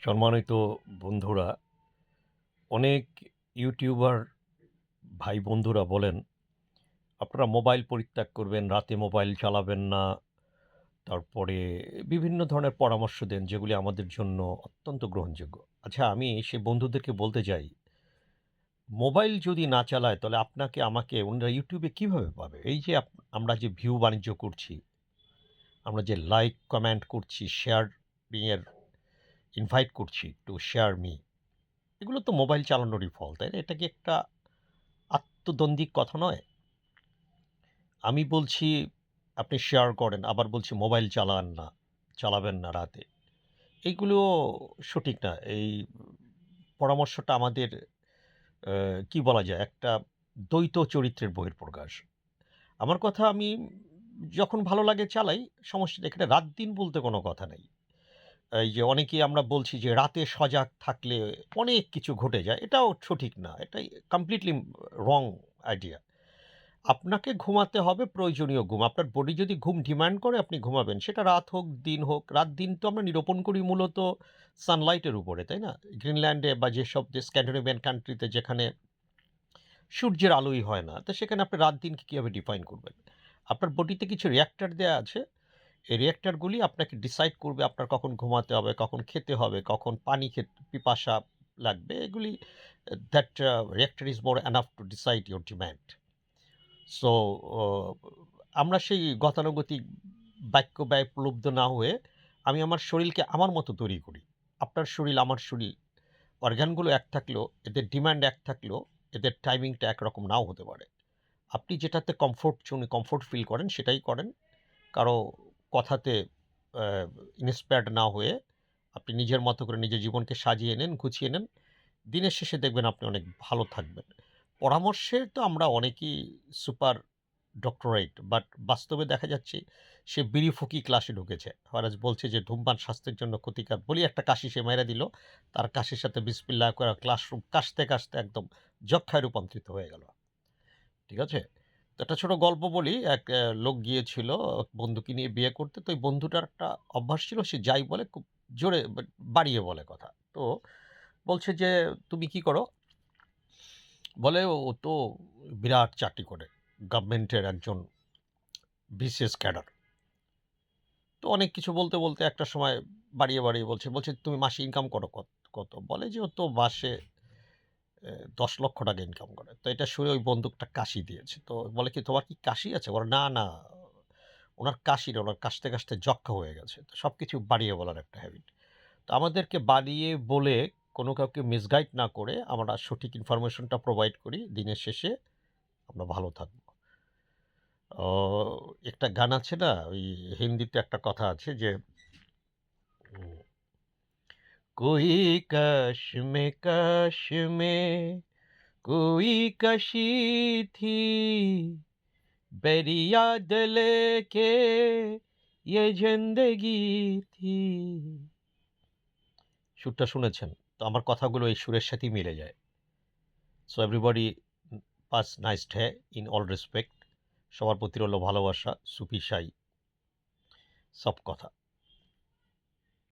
সম্মানিত বন্ধুরা, অনেক ইউটিউবার ভাই বন্ধুরা বলেন, আপনারা মোবাইল পরিত্যাগ করবেন, রাতে মোবাইল চালাবেন না। তারপরে বিভিন্ন ধরনের পরামর্শ দেন, যেগুলি আমাদের জন্য অত্যন্ত গ্রহণযোগ্য। আচ্ছা, আমি সেই বন্ধুদেরকে বলতে চাই, মোবাইল যদি না চালায়, তাহলে আপনাকে আমাকে ওনারা ইউটিউবে কিভাবে পাবে? এই যে আমরা যে ভিউ বাণিজ্য করছি, আমরা যে লাইক, কমেন্ট করছি, শেয়ারিং এর ইনভাইট করছি টু শেয়ার মি, এগুলো তো মোবাইল চালানোরই ফল, তাই না? এটা কি একটা আত্মদ্বন্দ্বিক কথা নয়? আমি বলছি আপনি শেয়ার করেন, আবার বলছি মোবাইল চালাবেন না রাতে। এইগুলো সঠিক না। এই পরামর্শটা আমাদের কি বলা যায়? একটা দ্বৈত চরিত্রের বহিঃপ্রকাশ। আমার কথা, আমি যখন ভালো লাগে চালাই, সমস্যা নেই। এখানে রাত-দিন বলতে কোনো কথা নেই। এই যে অনেকেই আমরা বলছি যে রাতে সজাগ থাকলে অনেক কিছু ঘটে যায়। এটাও সঠিক না। এটাই কমপ্লিটলি রং আইডিয়া। আপনাকে ঘুমাতে হবে প্রয়োজনীয় ঘুম। আপনার বডি যদি ঘুম ডিমান্ড করে, আপনি ঘুমাবেন। সেটা রাত হোক, দিন হোক। রাত-দিন তো আমরা নিরূপণ করি মূলত সানলাইটের উপরে, তাই না? গ্রিনল্যান্ডে বা যেসব স্ক্যান্ডিনেভিয়ান কান্ট্রিতে যেখানে সূর্যের আলোই হয় না, তো সেখানে আপনি রাত-দিনকে কিভাবে ডিফাইন করবেন? আপনার বডিতে কিছু রিঅ্যাক্টর দেয়া আছে। এই রিঅ্যাক্টরগুলি আপনাকে ডিসাইড করবে আপনার কখন ঘুমাতে হবে, কখন খেতে হবে, কখন পানি পিপাসা লাগবে। এগুলি that reactor is more enough to decide your demand. So ও আমরা সেই গতানুগতিক বাক্য ব্যয় প্রলুব্ধ না হয়ে আমি আমার শরীরকে আমার মতো তৈরি করি। আপনার শরীর, আমার শরীর, অর্গানগুলো এক থাকলেও, এদের ডিমান্ড এক থাকলেও, এদের টাইমিংটা একরকম নাও হতে পারে। আপনি যেটাতে কমফোর্ট ফিল করেন সেটাই করেন। কারো কথাতে আ ইন্সপায়ার্ড না হয়ে আপনি নিজের মতো করে নিজের জীবনকে সাজিয়ে নেন, গুছিয়ে নেন। দিনের শেষে দেখবেন আপনি অনেক ভালো থাকবেন। পরামর্শে তো আমরা অনেকেই সুপার ডক্টরেট, বাট বাস্তবে দেখা যাচ্ছে সে বিড়ি ফুঁকি ক্লাসে ঢুকেছে। হয়রাজ বলছে যে ধূমপান স্বাস্থ্যের জন্য ক্ষতিকর। বলি একটা কাশি সে মাইরা দিল। তার কাশির সাথে বিসমিল্লাহ করে ক্লাসরুম কাশতে একদম যক্ষ্মায় রূপান্তরিত হয়ে গেল। ঠিক আছে? তো একটা ছোট গল্প বলি। এক লোক গিয়েছিল এক বন্ধুকে নিয়ে বিয়ে করতে। তো ওই বন্ধুটার একটা অভ্যাস ছিল, সে যাই বলে খুব জোরে বাড়িয়ে বলে কথা। তো বলছে যে, "তুমি কি করো?" বলে, "ও তো বিরাট চাকরি করে। গভর্নমেন্টের একজন বিসিএস ক্যাডার।" তো অনেক কিছু বলতে একটা সময় বাড়িয়ে বলছে, "তুমি মাসে ইনকাম করো কত?" বলে যে, "ও তো মাসে ৳১০,০০,০০০ ইনকাম করে।" তো এটা শুনে ওই বন্দুকটা কাশি দিয়েছে। তো বলে কি, "তোমার কি কাশি আছে?" বলে, "না, উনার কাশি না, উনার কাশতে যক্ষ্মা হয়ে গেছে।" তো সবকিছু বাড়িয়ে বলার একটা হ্যাবিট। তো আমাদেরকে বাড়িয়ে বলে কোনো কাউকে মিসগাইড না করে আমরা সঠিক ইনফরমেশনটা প্রোভাইড করি। দিনের শেষে আমরা ভালো থাকব। ও একটা গান আছে না? ওই হিন্দিতে একটা কথা আছে যে, উম कोई कश में कोई कशी थी बेरिया दिल के ये जिंदगी थी। সুরটা শুনেছেন? তো আমার কথাগুলো এই সুরের সাথেই মিলে যায়। So everybody pass nice day in all respect. সবার প্রতি রইল ভালোবাসা, সুফি সাই, সব কথা।